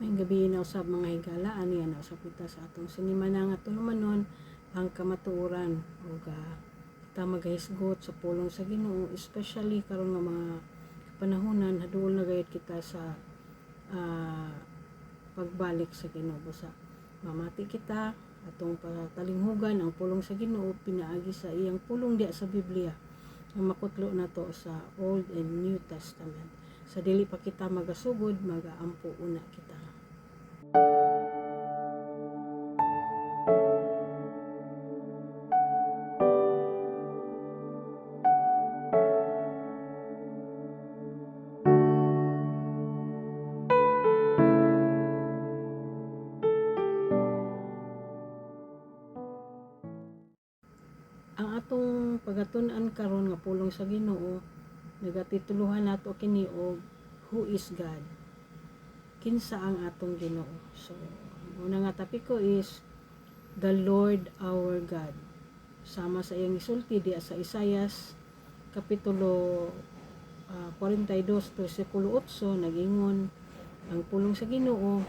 May gabi na usab mga higala ani na usab kita sa atong sinimana nga tulumanon ang kamatuoran ug kita magahisgot sa pulong sa Ginoo, especially karon nga mga panahonan hadul na gayud kita sa pagbalik sa Ginoo. Busa mamati kita atong patalinghugan ang pulong sa Ginoo pinaagi sa iyang pulong diya sa Biblia nga makutlo nato sa Old and New Testament. Sa dili pa kita magasugod, magaampo una kita. Ang atong pagatun-an karon nga pulong sa Ginoo, nagatituluhan nato kini og Who is God? Kinsa ang atong Ginoo? So, una nga topiko is the Lord our God. Sama sa iyang isulti diya sa Isaias kapitulo 42 versikulo 8 nagingon ang pulong sa Ginoo,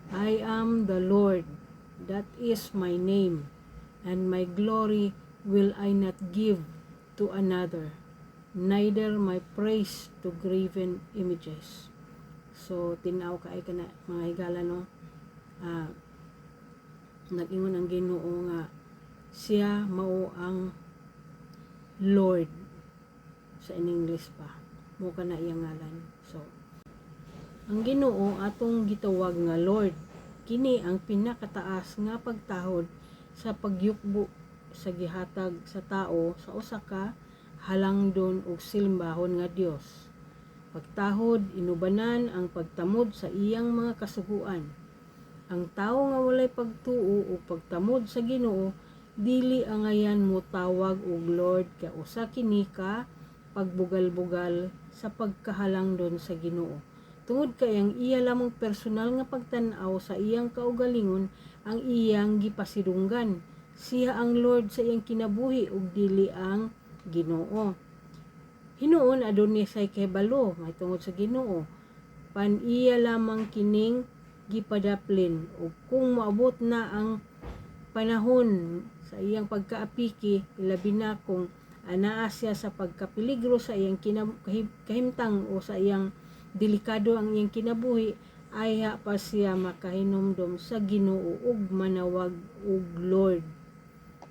I am the Lord, that is my name, and my glory will I not give to another, neither my praise to graven images. So tinaw kaay kana mga higala no, nag-ingon ang Ginoo nga siya mao ang Lord sa in English pa mo kana iyang ngalan. So ang Ginoo atong gitawag nga Lord, kini ang pinakataas nga pagtahod sa pagyukbo sa gihatag sa tao sa usa ka halangdon ug simbahon nga Dios. Pagtahod inubanan ang pagtamod sa iyang mga kasuguan. Ang tawo nga walay pagtuo o pagtamod sa Ginoo dili angayan mo tawag og Lord kay usa kini ka pagbugal-bugal sa pagkahalangdon sa Ginoo. Tungod kay ang iya lamang personal nga pagtan-aw sa iyang kaugalingon ang iyang gipasidunggan. Siya ang Lord sa iyang kinabuhi ug dili ang Ginoo. Hinuon adunay say kahibalo may tungod sa Ginoo. Pan iya lamang kining gipadaplin ug kung moabot na ang panahon sa iyang pagkaapiki, ilabi na kung anaa siya sa pagkapeligro sa iyang kahimtang o sa iyang delikado ang iyang kinabuhi, ayha pa siya makahinumdom sa Ginoo ug manawag og Lord.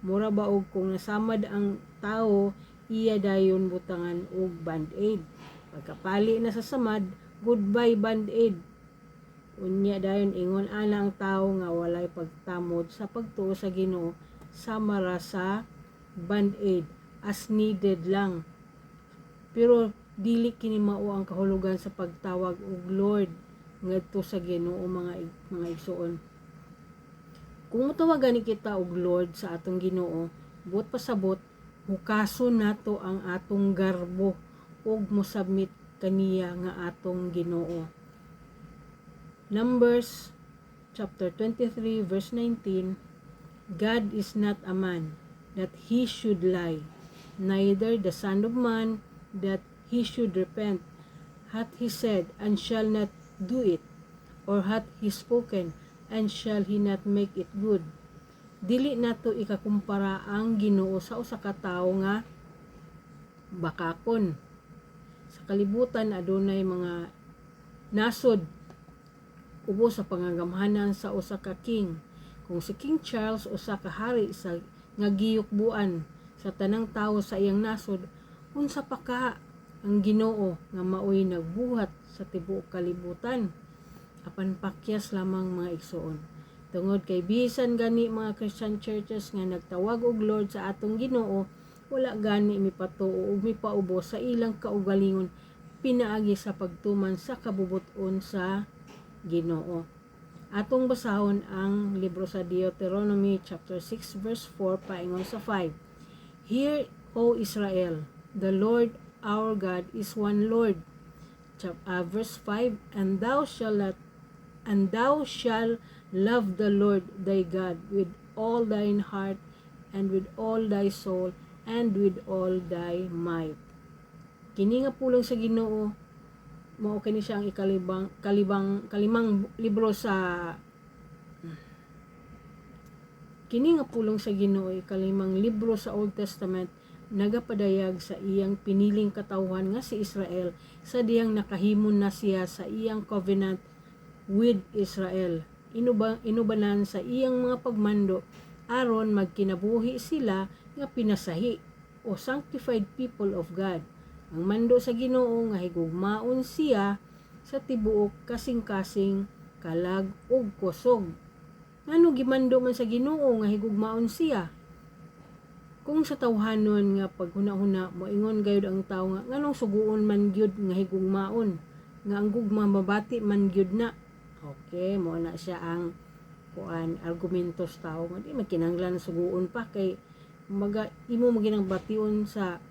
Mura ba og kung nasamad ang tao, iya dayon butangan og band-aid. Pagkapali na sa samad, goodbye band-aid. Unya dayon ingon ana ang tao nga walay pagtamod sa pagtuo sa Ginoo, sama ra sa band-aid, as needed lang. Pero dili kini mao ang kahulugan sa pagtawag og Lord ngadto sa Ginoo mga igsoon. Kung motawagan ni kita og Lord sa atong Ginoo, buot pasabot hukason nato ang atong garbo ug mosubmit kaniya nga atong Ginoo. Numbers chapter 23 verse 19, God is not a man that he should lie, neither the son of man that he should repent. Hath he said, and shall not do it? Or hath he spoken, and shall he not make it good? Dili nato ikakumpara ang Ginoo sa usa ka tawo nga bakakon. Sa kalibutan adunay mga nasod ubos sa pangagamhanan sa usa ka king. Kung si King Charles usa ka hari sa nga giyukbuan sa tanang tawo sa iyang nasod, unsa pa ka ang Ginoo nga maoy nagbuhat sa tibuok kalibutan? Apan pakyas lamang mga igsoon. Tungod kay bisan gani mga Christian churches nga nagtawag og Lord sa atong Ginoo, wala gani mipatuo ug mipaubo sa ilang kaugalingon pinaagi sa pagtuman sa kabubuton sa Ginoo. Atong basahon ang libro sa Deuteronomy chapter 6 verse 4 paingon sa 5. Hear, O Israel, the Lord our God is one Lord. Verse 5, and thou shalt love the Lord thy God with all thine heart and with all thy soul and with all thy might. Kini nga pulong sa Ginoo mao kini siya ang kalimang libro sa kini nga pulong sa Ginoo, ikalimang libro sa Old Testament, nagapadayag sa iyang piniling katawhan nga si Israel sa diyang nakahimon na siya sa iyang covenant with Israel. Inubanan sa iyang mga pagmando aron magkinabuhi sila nga pinasahi o sanctified people of God. Ang mando sa Ginoo nga higugmaon siya sa tibuok kasing-kasing kalag ug kusog. Ngano gimando man sa Ginoo nga higugmaon siya? Kung sa tawhanon nga paghuna-huna moingon gayud ang tawo nga nganong suguon man gyud nga higugmaon nga ang gugma mabati man gyud na. Okay, mo na siya ang argumentos tao nga di magkinahanglan suguon pa kay imo maginang bation sa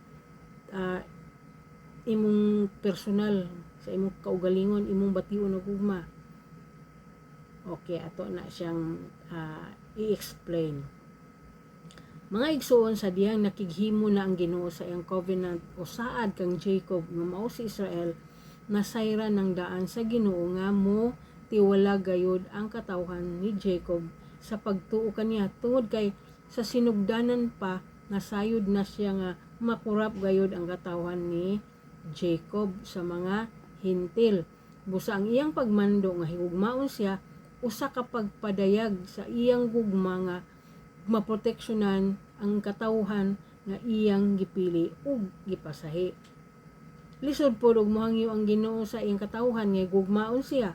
imong personal sa imong kaugalingon, imong bation og gugma. Okay, ato na siyang i-explain. Mga igsoon sa diyang nakighimo na ang Ginoo sa iyang covenant o saad kang Jacob nga mao si Israel, nasayra ng daan sa Ginoo nga mo tiwala gayud ang katawhan ni Jacob sa pagtuo kaniya tungod kay sa sinugdanan pa nasayod na siya nga makurap gayud ang katawhan ni Jacob sa mga hintil. Busa ang iyang pagmando nga higugmaon siya usa ka pagpadayag sa iyang gugma nga maproteksyonan ang katawhan nga iyang gipili ug gipasahi. Lisod pod og mohangyo ang Ginoo sa iyang katawhan nga gugmaon siya.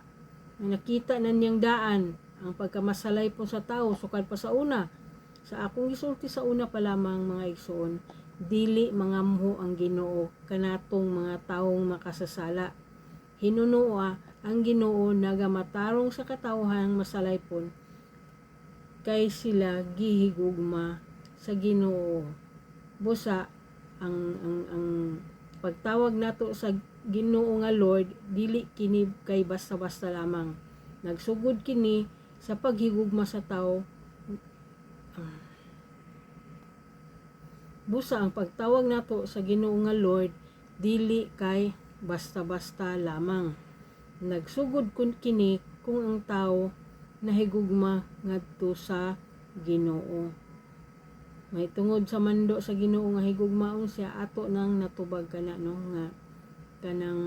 Nakita na niyang daan ang pagkamasalay po sa tao sukad pa sa una. Sa akong gisulti sa una pa lamang mga igsoon, dili mangamho ang Ginoo kanatong mga taong makasasala. Hinunoa ang Ginoo nagamatarong sa katawhan masalaypon kay sila gihigugma sa Ginoo. Busa ang pagtawag nato sa Ginoo nga Lord dili kini kay basta-basta lamang. Nagsugod kini sa paghigugma sa tao. Busa ang pagtawag nato sa Ginoo nga Lord dili kay basta-basta lamang. Nagsugod kun kini kung ang tao nahigugma ngadto sa Ginoo. May tungod sa mando sa Ginoo nga higugmaon siya, ato nang natubag kana no nga kanang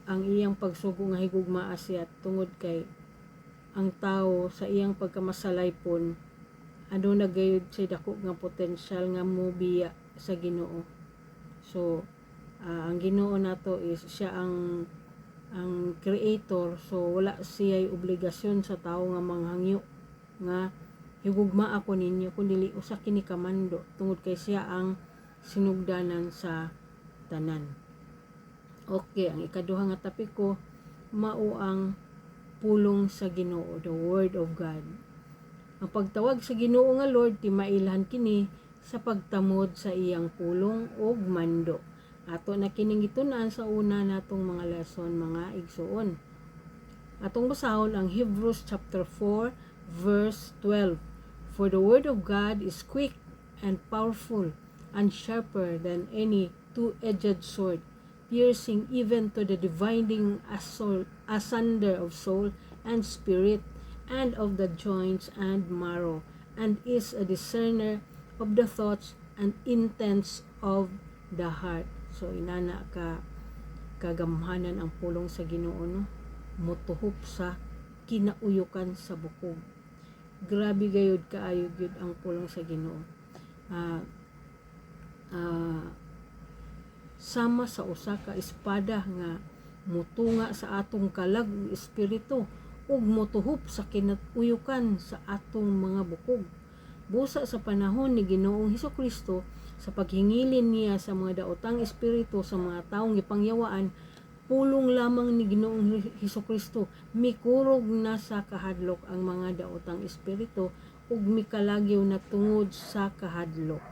ang iyang pagsugo nga higugmaa siya tungod kay ang tao sa iyang pagkamasalaypon ano na gayud sa dako nga potensyal nga mobiya sa Ginoo. So ang Ginoo nato is siya ang creator, so wala siya'y obligasyon sa tao nga manghangyo nga higugma ako ninyo kundi usa kini kamando tungod kay siya ang sinugdanan sa tanan. Okay, ang ikaduha nga topic ko mao ang pulong sa Ginoo, the Word of God. Ang pagtawag sa Ginoo nga Lord timailhan kini sa pagtamod sa iyang pulong ug mando. Ato na kining gitun-an sa una natong mga lesson mga igsoon. Atong basahon ang Hebrews chapter 4 verse 12. For the word of God is quick and powerful and sharper than any two-edged sword, piercing even to the dividing asunder of soul and spirit and of the joints and marrow, and is a discerner of the thoughts and intents of the heart. So inana kagamhanan ang pulong sa Ginoo no, motuhop sa kinauyukan sa bukog. Grabe gayud kaayo gyud ang pulong sa Ginoo. Sama sa usa ka espada nga mutunga sa atong kalag espiritu ug motuhop sa kinauyukan sa atong mga bukog. Busa sa panahon ni Ginoong Hesukristo, sa paghingilin niya sa mga daotang espiritu sa mga taong gipangyawaan, pulong lamang ni Ginoong Hesukristo mikurog na sa kahadlok ang mga daotang espiritu ug mikalagyo na tungod sa kahadlok.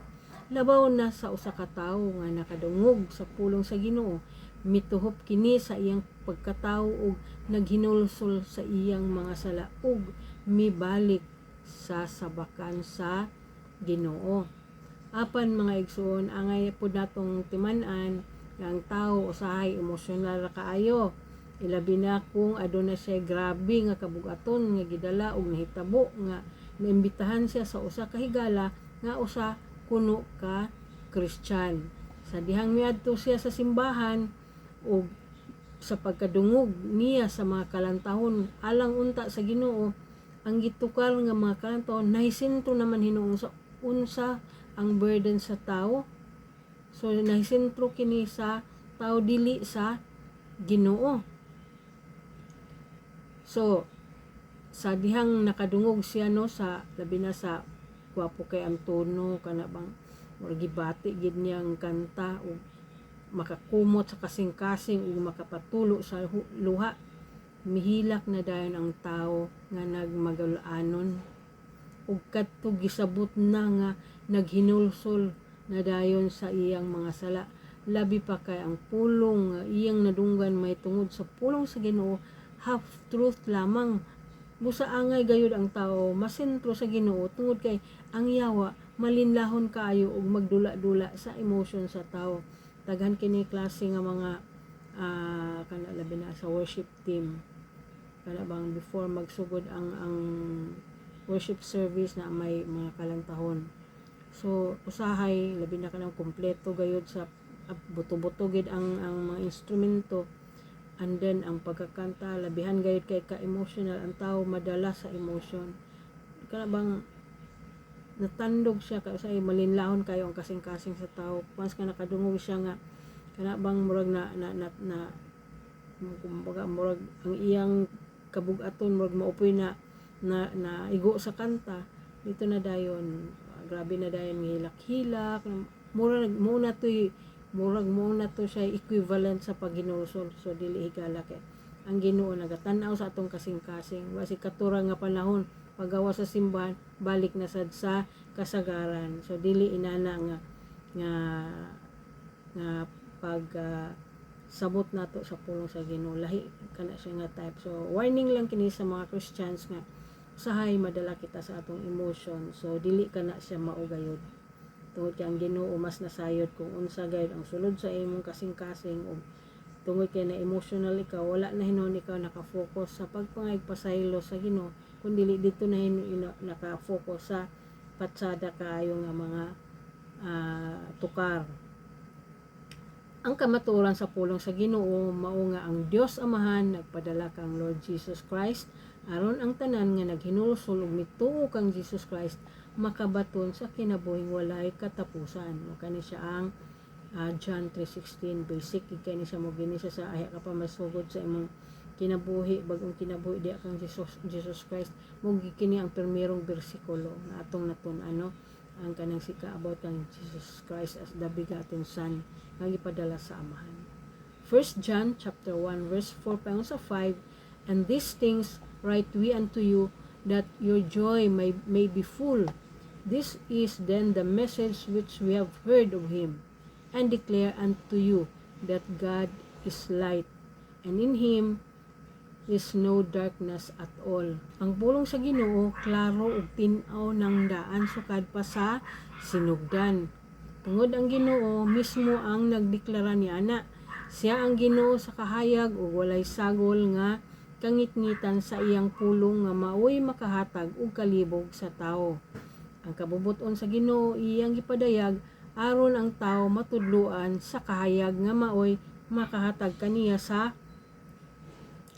Labaw na sa usa ka tawo nga nakadungog sa pulong sa Ginoo, mituhop kini sa iyang pagkatawo ug naghinulsol sa iyang mga sala ug mibalik sa sabakan sa Ginoo. Apan mga igsoon, angay pod natong timan-an nga ang tao usahay emosyonal ra kaayo, ilabi na kung aduna siya grabe nga kabugaton nga gidala og nahitabo nga naimbitahan siya sa usa ka higala nga usa kuno ka Christian. Sa dihang miadto siya sa simbahan o sa pagkadungog niya sa mga kalantahon alang unta sa Ginoo, ang gitukar nga mga kalantahon nahisinto naman hinuon sa unsa ang burden sa tao. So nahisentro kini sa tao dili sa Ginoo. So sa dihang nakadungog siya no sa labi na sa Gwapo kay Antonio kana bang murag gibati gid niyang kanta o makakumot sa kasing-kasing o makapatulo sa luha, mihilak na dayon ang tao nga nagmagalanon ug kadto gisabot na nga naghinulsol na dayon sa iyang mga sala, labi pa kay ang pulong nga iyang nadunggan may tungod sa pulong sa Ginoo, half truth lamang. Busa angay gayud ang tao masentro sa Ginoo tungod kay ang yawa malinlahon kaayo ug magdula-dula sa emotion sa tao. Daghan kini klase nga mga kana labi na sa worship team, kana bang before magsugod ang worship service na may mga kalantahon. So usahay labi na kanang kompleto gayud sa buto-buto gid ang mga instrumento, and then ang pagkakanta labihan gayud kay ka-emotional ang tao, madala sa emotion. Kana bang natandog siya kasi malinlahon kayo ang kasing-kasing sa tao. Once ka nakadungog siya nga kana bang murag na kumbaga murag ang iyang kabugaton murag maupoy na igo sa kanta, dito na dayon grabe na dayon hilak-hilak, murag muna to siya equivalent sa paghinulsol. So dili higala kay ang Ginoo nagatan-aw sa atong kasing-kasing, wasi katurang nga panahon paggawa sa simbahan balik na sad sa kasagaran. So dili inana nga pag sabot nato sa pulong sa Ginoo, lahi kana siya nga type. So warning lang kini sa mga Christians nga usahay madala kita sa atong emotion. So dili kana siya maugayod tungod kay ang Ginoo mas nasayod kung unsa gayud ang sulod sa imong kasing-kasing, o tungod kay na emotional ikaw, wala na hinon ikaw nakafocus sa pagpangaypasaylo sa Ginoo, kundi dito na nakafocus sa patsada kaayo nga mga tukar. Ang kamatuoran sa pulong sa Ginoo mao nga ang Dios Amahan nagpadala kang Lord Jesus Christ aron ang tanan nga naghinulsol ug mituo kang Jesus Christ makabaton sa kinabuhing walay katapusan. Kani siya ang John 3:16, basic kay ni siya mo gini sa aya ka pa masugod sa imong kinabuhi, bagong kinabuhi di kang Jesus Christ, mo kini ang primerong bersikulo na atong natun-ano ang kanang sika about kang Jesus Christ as the begotten Son nga gipadala sa Amahan. 1 John chapter 1 verse 4 payon sa 5, and these things write we unto you, that your joy may be full. This is then the message which we have heard of him, and declare unto you, that God is light, and in him is no darkness at all. Ang pulong sa Ginoo klaro ug tin-aw ng daan sukad pa sa sinugdan. Tungod ang Ginoo mismo ang nagdeklara niana, siya ang Ginoo sa kahayag ug walay sagol nga kangitngitan sa iyang pulong nga maoy makahatag og kalibog sa tawo. Ang kabubuton sa Ginoo iyang gipadayag aron ang tawo matudloan sa kahayag nga maoy makahatag kaniya sa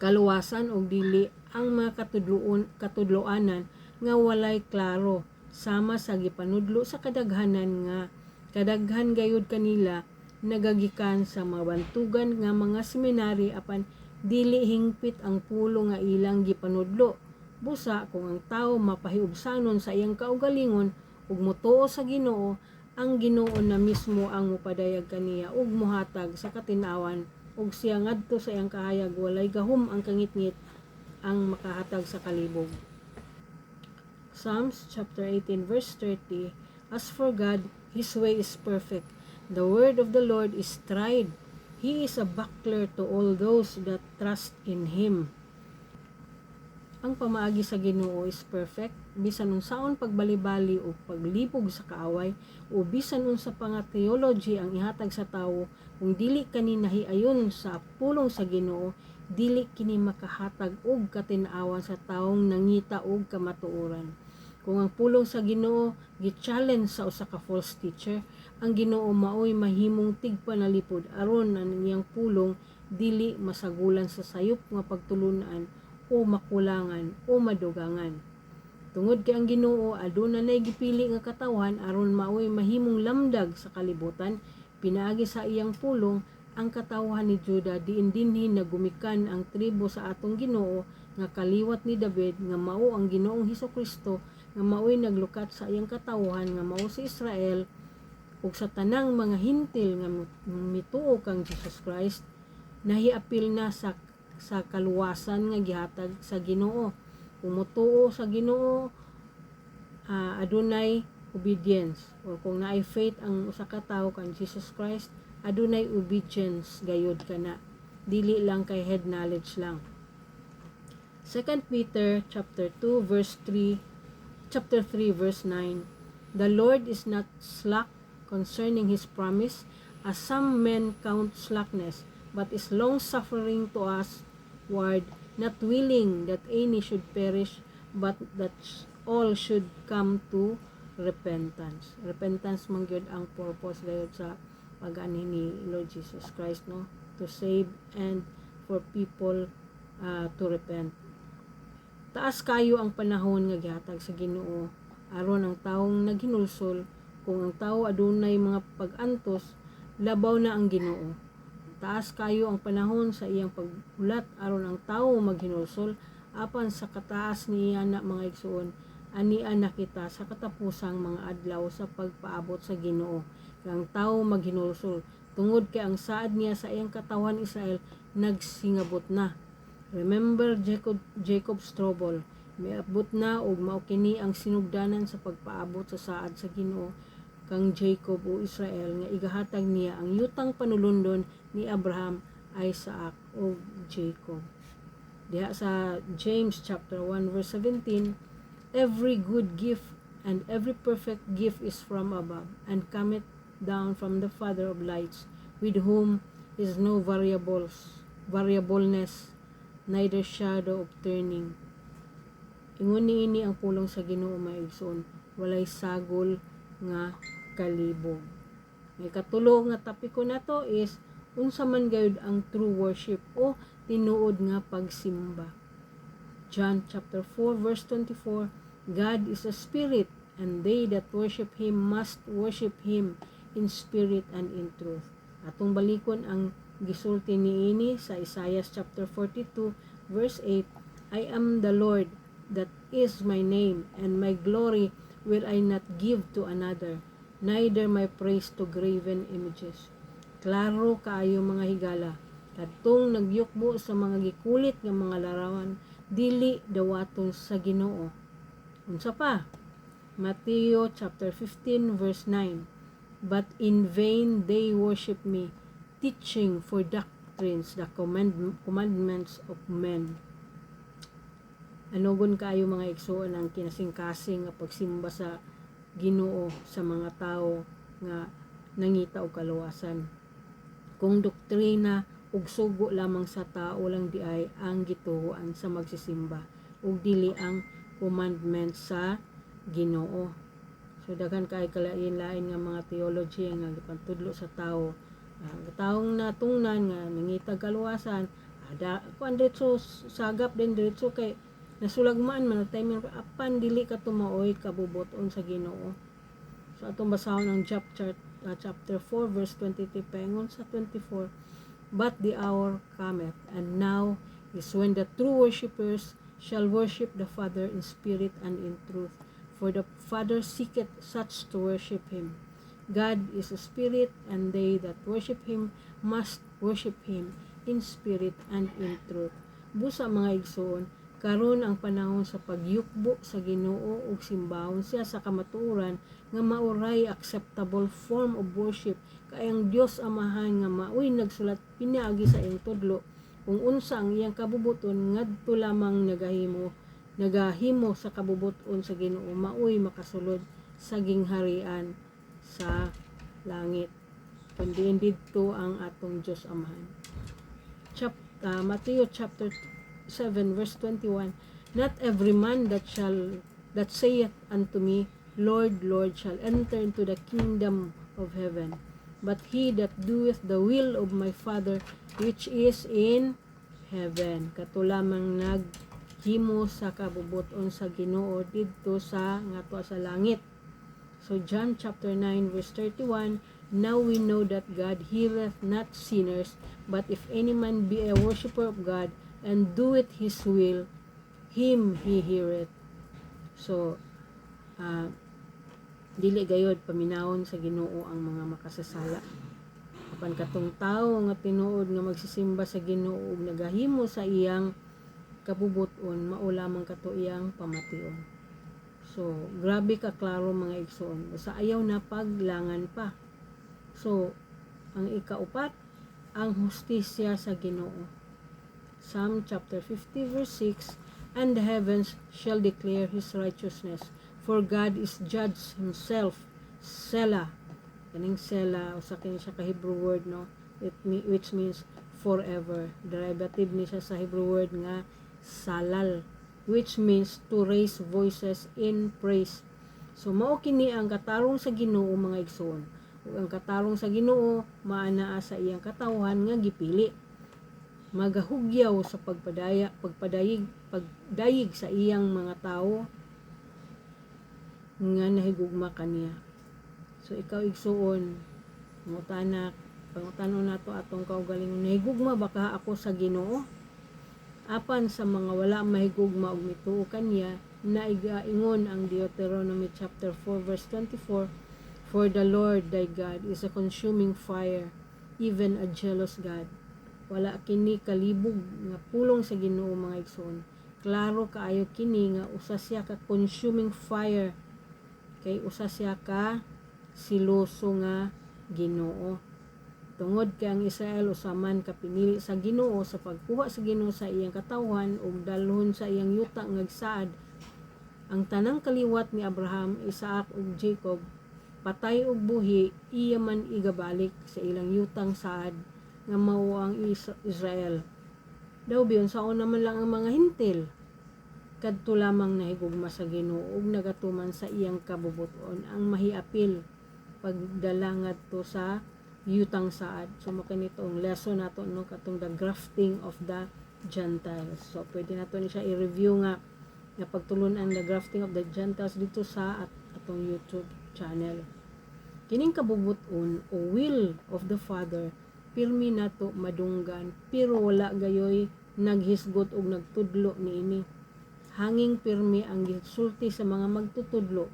kaluwasan og dili ang mga katudloanan nga walay klaro, sama sa gipanudlo sa kadaghanan nga kadaghan gayud kanila nagagikan sa mabantugan nga mga seminary apan dili hingpit ang pulong nga ilang gipanudlo. Busa kung ang tawo mapahiugsanon sa iyang kaugalingon ug motuo sa Ginoo, ang Ginoo na mismo ang mopadayag kaniya ug mohatag sa katinawan, ug siya ngadto sa iyang kahayag walay gahom ang kangitngit ang makahatag sa kalibog. Psalms chapter 18 verse 30, as for God, his way is perfect. The word of the Lord is tried. He is a buckler to all those that trust in him. Ang pamaagi sa Ginoo is perfect. bisan unsaon pagbalibali o paglibog sa kaaway o bisan unsa pa nga theology ang ihatag sa tawo, kung dili kani nahiayon sa pulong sa Ginoo, dili kini makahatag og katin-awan sa tawong nangita og kamatuoran. Kung ang pulong sa Ginoo gi-challenge sa usa ka false teacher, ang Ginoo maoy mahimong tigpanalipod aron ang iyang pulong dili masagulan sa sayop nga pagtulunan o makulangan o madugangan. Tungod kay ang Ginoo aduna nay gipili nga katawan aron maoy mahimong lamdag sa kalibutan, pinaagi sa iyang pulong ang katawhan ni Juda diin dinhi nagumikan ang tribo sa atong Ginoo nga kaliwat ni David nga mao ang Ginoong Hesukristo nga maoy naglukat sa iyang katawhan nga mao si Israel ug sa tanang mga hintil nga mituo kang Jesus Christ nahiapil na sa kaluwasan nga gihatag sa Ginoo. Kung motuo sa Ginoo, adunay obedience, or kung naay faith ang usa ka tawo kang Jesus Christ, adunay obedience gayud kana, dili lang kay head knowledge lang. 2 Peter chapter 3 verse 9, the Lord is not slack concerning his promise, as some men count slackness, but is long-suffering to us ward, not willing that any should perish, but that all should come to repentance. Repentance man gyud ang purpose gayud sa pag-ani ni Lord Jesus Christ, no? To save and for people to repent. Taas kayo ang panahon nga gihatag sa Ginoo aron ang taong naghinulsol. Kung ang tawo adunay mga pag-antos, labaw na ang Ginoo. Taas kayo ang panahon sa iyang paghulat aron ang tawo maghinulsol apan sa kataas niya na mga igsoon, ania na kita sa katapusang mga adlaw sa pagpaabot sa Ginoo. Ang tawo maghinulsol tungod kay ang saad niya sa iyang katawan Israel nagsingabot na. Remember Jacob Strobel, miabot na og mao kini ang sinugdanan sa pagpaabot sa saad sa Ginoo kang Jacob o Israel nga igahatag niya ang yutang panulundon ni Abraham, Isaac o Jacob. Diha sa James chapter 1 verse 17, every good gift and every perfect gift is from above and cometh down from the Father of lights, with whom is no variableness, neither shadow of turning. Ingon niini ang pulong sa Ginoo maigsoon, walay sagol nga kalibog. May katulo nga tapiko nato is unsa man gayud ang true worship o tinuod nga pagsimba. John chapter 4 verse 24, God is a spirit, and they that worship him must worship him in spirit and in truth. Atong balikon ang gisulti niini sa Isaiah chapter 42 verse 8, I am the Lord, that is my name, and my glory will I not give to another, neither my praise to graven images. Klaro kaayo mga higala, kadtong nagyukbo sa mga gikulit nga mga larawan, dili dawaton sa Ginoo. Unsa pa? Mateo chapter 15 verse 9, but in vain they worship me, teaching for doctrines the commandments of men. Anogon kaayo mga igsoon ang kinasing-kasing nga pagsimba sa Ginoo sa mga tao nga nangita og kaluwasan. Kung doktrina ug sugo lamang sa tao lang di ay ang gituohan sa magsisimba ug dili ang commandment sa Ginoo. So daghan kay kalain-lain nga mga theology nga gipantudlo sa tao. Taong natungnan nga nangita kaluwasan, kuan diretso sagap din diretso kay nasulagmaan man time apan dili ka tumaoy kabubuton sa Ginoo. So atong basahon ang chapter 4 verse 23 pengon sa 24, but the hour cometh, and now is when the true worshipers shall worship the Father in spirit and in truth, for the Father seeketh such to worship him. God is a spirit, and they that worship him must worship him in spirit and in truth. Busa mga igsoon, karon ang panahon sa pagyukbo sa Ginoo ug simbahon siya sa kamatuoran nga mauray acceptable form of worship, kay ang Dios Amahan nga maoy nagsulat pinaagi sa iyang tudlo kung unsa ang iyang kabubuton ngadto lamang nagahimo nagahimo sa kabubuton sa Ginoo maoy makasulod sa gingharian sa langit. Kundi didto ang atong Dios Amahan. Matthew chapter 7 verse 21. Not every man that saith unto me, Lord, Lord, shall enter into the kingdom of heaven, but he that doeth the will of my Father which is in heaven. Kato lamang naghimo sa kabubuton sa Ginoo didto sa ngato sa langit. So John chapter 9 verse 31, now we know that God heareth not sinners, but if any man be a worshipper of God and doeth his will, him he heareth. So dili gayod paminawon sa Ginoo ang mga makasasala. Apan katong tawo nga tinuod nga magsisimba sa Ginoo ug nagahimo sa iyang kabubuton, mao lamang kato iyang pamation. So grabe ka klaro mga igsoon, basta ayaw na paglangan pa. So ang ikaupat, ang hustisya sa Ginoo. Psalm chapter 50 verse 6, and the heavens shall declare his righteousness, for God is judge himself. Selah. Kaning Selah, usa kini siya ka Hebrew word, no? Which means forever. Derivative ni siya sa Hebrew word nga salal, which means to raise voices in praise. So mao kini ang katarong sa Ginoo mga igsoon. Ug ang katarong sa Ginoo maanaa sa iyang katawhan nga gipili. Magahugyaw sa pagdayig sa iyang mga tawo nga nahigugma kaniya. So ikaw igsuon, pangutanon nato atong kaugalingon, nahigugma baka ako sa Ginoo? Apan sa mga wala mahigugma og mituo kaniya, naigaingon ang Deuteronomy chapter 4 verse 24, for the Lord thy God is a consuming fire, even a jealous God. Wala kini kalibog nga pulong sa Ginoo mga igsoon. Klaro kaayo kini nga usa siya ka consuming fire, kay usa siya ka siloso nga Ginoo. Tungod kay ang Israel usaman ka pinili sa Ginoo sa pagkuha sa Ginoo sa iyang katawhan ug dalhon sa iyang yuta nga agsaad. Ang tanang kaliwat ni Abraham, Isaac ug Jacob, patay ug buhi, iya man igabalik sa ilang yutang saad nga mao ang Israel. Daw biyon saon naman lang ang mga hintil. Kadto lamang nahigugma sa Ginoo ug nagatuman sa iyang kabubuton ang mahiapil pagdala ngadto sa yutang saad. So mo kanito ang lesson nato no katong the grafting of the Gentiles. So pwede nato ni siya i-review nga pagtulon-an the grafting of the Gentiles dito sa atong YouTube channel. Kining kabubuton o will of the Father pirmi nato madunggan pero wala gayoy naghisgot og nagtudlo niini. Hanging pirmi ang gisulti sa mga magtutudlo.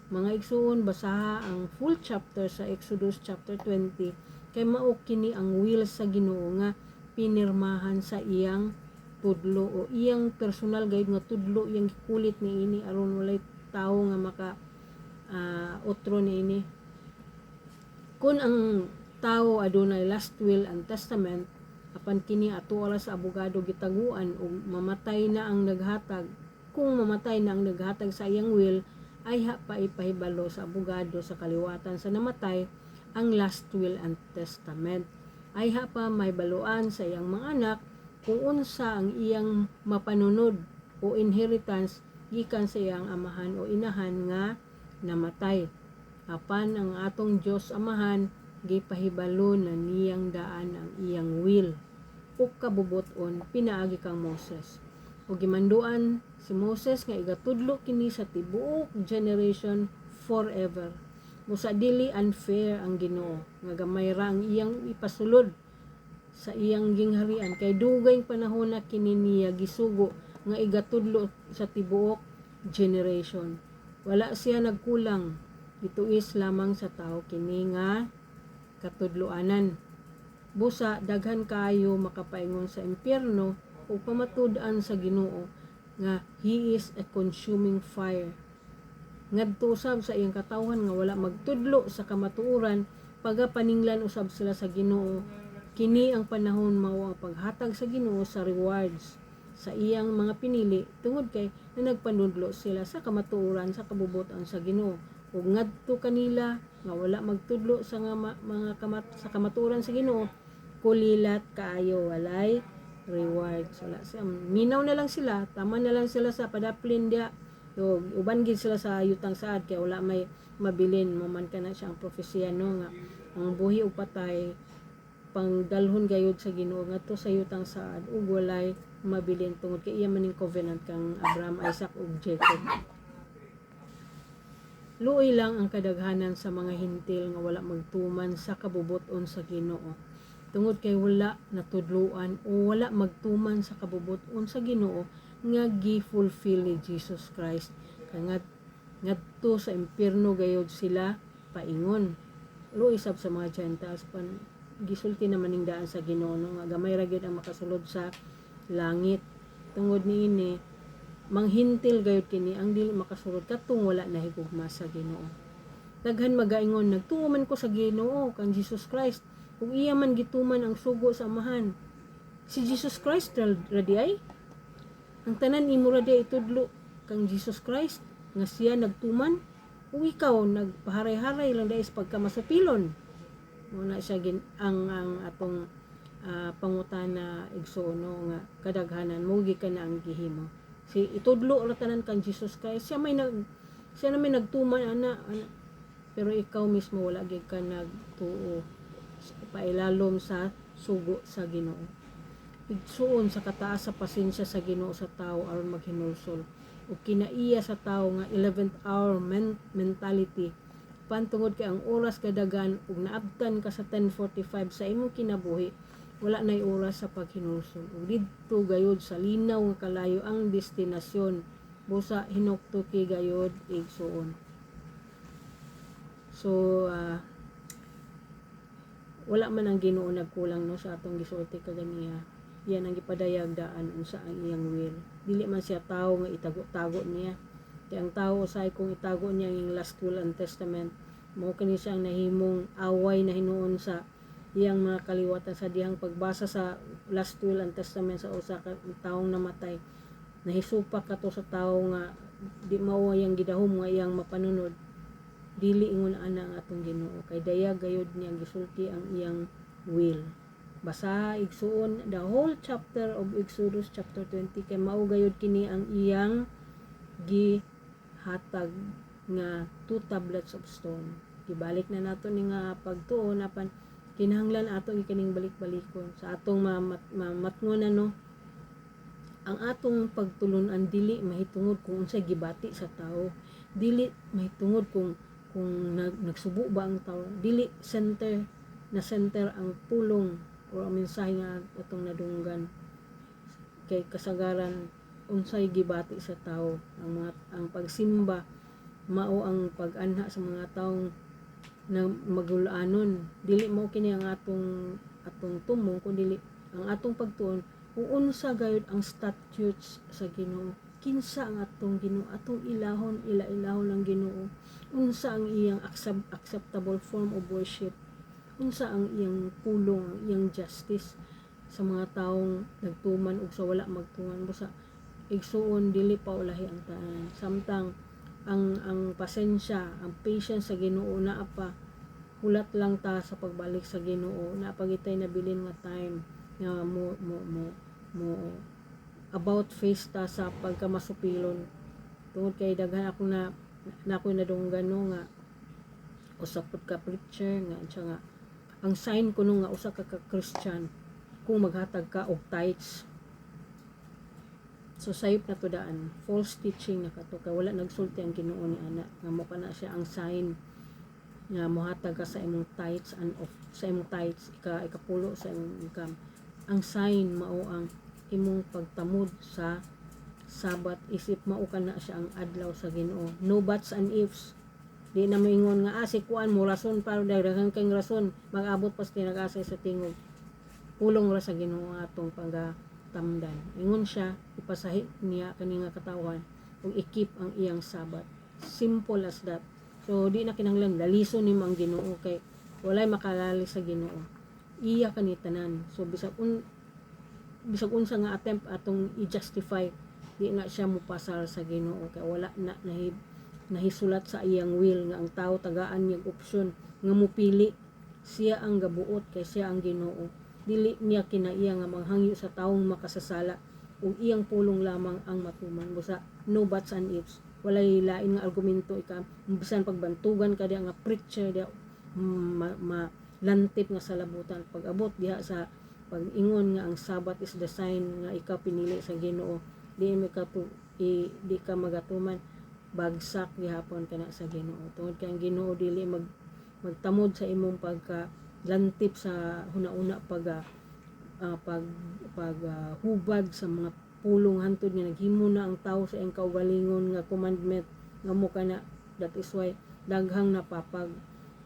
Mga igsuon, basaha ang full chapter sa Exodus chapter 20 kay mao kini ang will sa Ginoo nga pinirmahan sa iyang tudlo o iyang personal guide nga tudlo iyang gikulit niini aron walay tawo nga maka otro niini. Kung ang tawo adunay last will and testament, apan kini atuala sa abogado gitaguan ug mamatay na ang naghatag. Kung mamatay na ang naghatag sa iyang will, ay pa ipahibalo sa abogado sa kaliwatan sa namatay ang last will and testament. Ay pa may baluan sa iyang mga anak kung unsa ang iyang mapanunod o inheritance gikan sa iyang amahan o inahan nga namatay. Apan ang atong Dios Amahan gipahibalo na niyang daan ang iyang will ug kabubuton pinaagi kang Moses. O gimanduan si Moses nga igatudlo kini sa tibuok generation forever. Musa dili unfair ang Ginoo nga gamay ra ang iyang ipasulod sa iyang gingharian kay dugay panahon na kini niya gisugo nga igatudlo sa tibuok generation. Wala siya nagkulang, gituis lamang sa tao kini nga katudloanan. Busa daghan kayo makapaingon sa impyerno o pamatud-an sa Ginoo nga He is a consuming fire. Ngadto usab sa iyang katawhan nga wala magtudlo sa kamatuoran, pagapaninglan usab sila sa Ginoo. Kini ang panahon mao ang paghatag sa Ginoo sa rewards sa iyang mga pinili tungod kay na nagpanudlo sila sa kamatuoran sa kabubuton sa Ginoo. Ug ngadto kanila nga wala magtudlo sa sa kamatuoran sa Ginoo, kulilat kaayo walay reward. Wala sa minaw na lang sila, tama na lang sila sa padaplin dia. So, uban gid sila sa yutang saad kay wala may mabilin. Maman ka na siya ang propesya no nga ang buhi ug patay pangdalhon gayud sa Ginoo ngadto sa yutang saad ug walay mabilin tungod kay iya maning covenant kang Abraham, Isaac ug Jacob. Luoy lang ang kadaghanan sa mga hintil nga wala magtuman sa kabubuton sa Ginoo. Tungod kay wala natudluan o wala magtuman sa kabubuton sa Ginoo nga gi-fulfill ni Jesus Christ. Kay ngadto sa impierno gayud sila paingon. Luoy sab sa mga Gentiles pan gisulti naman ning daan sa Ginoo nga gamay ra gyud ang makasulod sa langit. Tungod niini manghintil gayud kini ang dili makasulod katong wala nahigugma sa Ginoo. Daghan magaingon nagtuo man ko sa Ginoo kang Jesus Christ ug iya man gituman ang sugo sa amahan. Si Jesus Christ radi ay ang tanan imo radi itudlo kang Jesus Christ nga siya nagtuman ug ikaw nagpaharay-haray lang dahil sa pagkamasupilon. Muna siya ang atong pangutana igsuono nga kadaghanan mugi ka na ang gihimo. Si itudlo ra tanan kang Jesus Christ siya na may nagtuman ana. Pero ikaw mismo wala gyud ka nagtuo pailalom sa sugo sa Ginoo. Igsuon sa kataas sa pasensya sa Ginoo sa tawo aron maghinulsol ug kinaiya sa tawo nga 11th hour mentality pantungod kay ang oras kadagan ug naabtan ka sa 10:45 sa imong kinabuhi wala nay oras sa paghinulsol ug didto gayud sa linaw nga kalayo ang destinasyon busa hinuktoki gayud igsuon. So wala man ang Ginoo nagkulang no sa atong gisulti kaganiya. Yan ang gipadayag daan unsa ang iyang will. Dili man siya tawo nga itago-tago niya. Kaya ang tao usay kung itago niya ang last will and testament, mao kini siyang nahimong away na hinuon sa iyang mga kaliwatan sa dihang pagbasa sa last will and testament sa usa ka taong namatay. Nahisupak kato sa tawo nga di mao yang gidahom nga iyang mapanunod. Dili ingon ana ang atong Ginoo kay dayag gayud niya gisulti ang iyang will. Basa igsuon the whole chapter of Exodus chapter 20 kay mao gayud kini ang iyang gihatag nga 2 tablets of stone. Gibalik na nato ni nga pagtuo napan kinahanglan ato kining balik-balikon sa atong matngonan no. Ang atong pagtulon-an dili mahitungod kung unsay gibati sa tao, dili mahitungod kung nagsubo ba ang tao, dili center ang pulong o ang mensahe nga atong nadunggan kay kasagaran unsay gibati sa tao. Ang pagsimba mao ang pag-anha sa mga taong na magulaanon, dili mo kini ang atong tumong kundi ang atong pagtuon kung unsa gayud ang statutes sa Ginoo. Kinsa ang atong Ginoo, atong ilahon ang Ginoo, unsa ang iyang acceptable form of worship, unsa ang iyang pulong, ang iyang justice sa mga taong nagtuman ug sa wala magtuman. Busa igsuon dili pa ulahi ang tanan. Samtang ang pasensya, ang patience sa Ginoo naa pa, hulat lang ta sa pagbalik sa Ginoo, naa pagitay na bilin nga time nga mo about face ta sa pagkamasupilon. Tungod kay daghan ako na ako'y nadunggan no nga usa pud ka preacher nga siya nga ang sign kuno nga usa ka Christian kung maghatag ka og tithes. So sayop na to daan, false teaching na kato kay wala nagsulti ang Ginoo ni ana nga mo kana siya ang sign nga mohatag ka sa imong tithes and of sa imong tithes ikapulo sa imong income. Ang sign mao ang imong pagtamod sa Sabat, isip mao kana siya ang adlaw sa Ginoo. No buts and ifs. Di na moingon nga si kuan mo rason para daghan kang rason mag-abot pas tinag-asay sa tingog. Pulong ra sa Ginoo atong pagatamdan. Ingon siya ipasahi niya kani nga katawan ug ikip ang iyang Sabat. Simple as that. So di na kinahanglan dalison nimo ang Ginoo kay walay makalali sa Ginoo. Iya kani tanan. So bisag bisag unsa nga attempt atong i-justify, di na siya mopasar sa Ginoo kay wala na nahisulat sa iyang will nga ang tao tagaan niyang opsyon nga mopili. Siya ang gabuot kay siya ang Ginoo. Dili niya kinaiya nga manghangyo sa taong makasasala ug iyang pulong lamang ang matuman. Busa no buts and ifs, walay lain nga argumento ika bisan pagbantugan ka diha nga preacher diha malantip nga salabutan pag-abot diha sa pag-ingon nga ang Sabbath is the sign nga ikaw pinili sa Ginoo, di ka magatuman, bagsak gihapon kana sa Ginoo. Tungod kay ang Ginoo dili magtamod sa imong pagka lantip sa huna-una hubad sa mga pulong hantod nga naghimo na ang tawo sa iyang kaugalingon nga commandment nga mo kana. That is why daghang napapag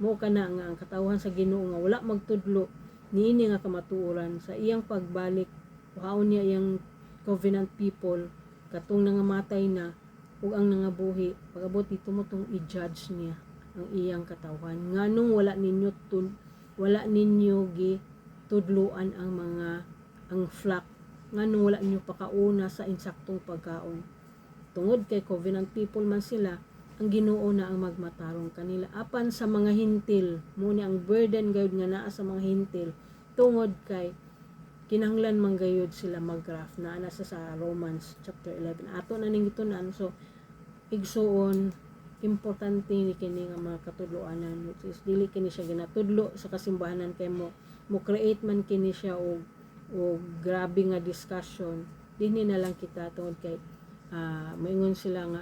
mo kana nga ang katawhan sa Ginoo nga wala magtudlo niini nga kamatuoran sa iyang pagbalik. Wahaon niya iyang covenant people katong nangamatay na ug ang nangabuhi pag-abot dito mo tong i-judge niya ang iyang katawhan. Nganong wala ninyo tudluan ang flock, nganong wala ninyo pakauna sa insaktong pagkaon. Tungod kay covenant people man sila, ang Ginoo na ang magmatarong kanila apan sa mga hintil. Muna ang burden gayud nga naa sa mga hintil, tungod kay kinahanglan man gayud sila mag-graft na ana sa Romans chapter 11 ato na ning gitunan. So igsuon, importante ni kini nga mga katudloanan, which is dili kini siya ginatudlo sa kasimbahanan kay mo create man kini siya o grabe nga discussion. Dinhi na lang kita tungod kay maingon sila nga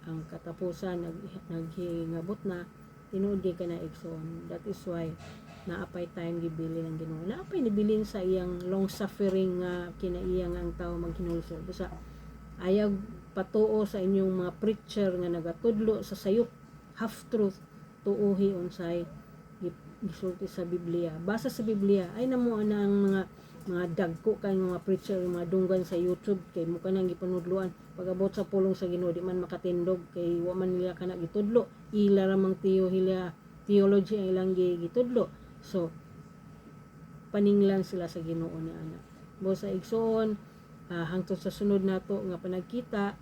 ang katapusan naghingabot na, tinuod ka na igsoon. That is why naapay time gibili ng Ginoo, naapay nibilin sa iyang long suffering nga kinaiya nga ang tao maghinulsol. Busa ayaw patuo sa inyong mga preacher nga nagatudlo sa sayop half truth, tuohi unsay gisulti sa Biblia. Basa sa Biblia ay namo na ang mga dagko kay mga preacher, mga dunggan sa YouTube kay mo kanang gipanudloan pag-abot sa pulong sa Ginoo di man makatindog kay wa man nila kana gitudlo, ila ramang theology ang ilang gitudlo. So paninglan sila sa Ginoo ni ana. Busa igsoon, hangtod sa sunod nato nga panagkita,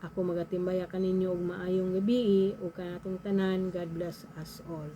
ako magatimbaya kaninyo og maayong gabi ug kanatong tanan. God bless us all.